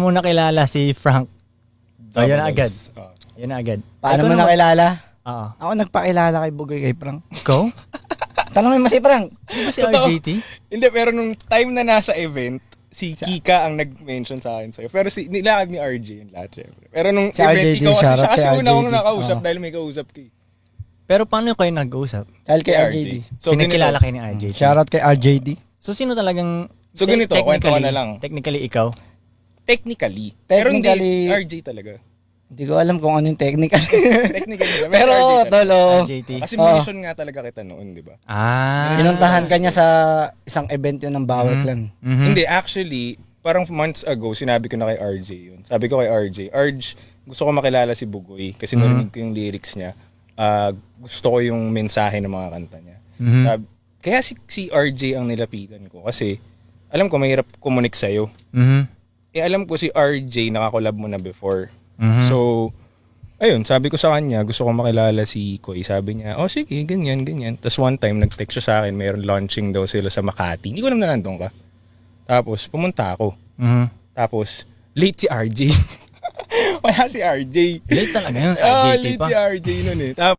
mo nakilala si Frank? Oh, yun na agad. Doubles. Yun na agad. Paano Ikaw mo naman- nakilala? Oo. Ako nagpakilala kay Bugoy kay Frank. Ikaw? Tanongin mo si Frank. Di ba si Totoo. RJT? Hindi, pero nung time na nasa event, si Kika ang nag-mention sa akin sa'yo. Pero nilakad ni RJ yun lahat, syempre. Pero nung Si event, RJT, ikaw kasi shoutout siya kasi kay una akong RJT. nakausap Oo. dahil may kausap ka eh. Pero paano kayo nag-usap? Dahil kay Kay RJD. So, Pinagkilala ganito. kayo ni RJT. Shoutout kay RJD. So, sino talagang... So, ganito, kwento ko na lang. Technically, ikaw? Technically. Pero hindi, Technically- RJ talaga. Hindi ko alam kung ano yung technical. Technically lang. Pero, RJ talaga. tolo. RJT. Kasi Oo. mission nga talaga kita noon, di ba? Pinuntahan ka niya sa isang event yun ng Bawal Clan. Mhm. Hindi, actually, parang months ago, sinabi ko na kay RJ yun. Sabi ko kay RJ, Arj, gusto ko makilala si Bugoy kasi narinig ko yung lyrics niya. Gusto ko yung mensahe ng mga kanta niya. Mhm. Kaya si RJ ang nilapitan ko kasi alam ko mahirap kumunik sa'yo. Mhm. Alam ko si RJ nakakolab mo na before. Mhm. So, ayun, sabi ko sa kanya, gusto ko makilala si Koy. Sabi niya, oh sige, ganyan, ganyan. Tapos one time, nag-text siya sa akin, mayroon launching daw sila sa Makati. Hindi ko alam na nandun ka. Tapos, pumunta ako. Mhm. Tapos, late si RJ. Wala si RJ. Late talaga yun, Ah, RJT late pa. si RJ nun eh. Tapos,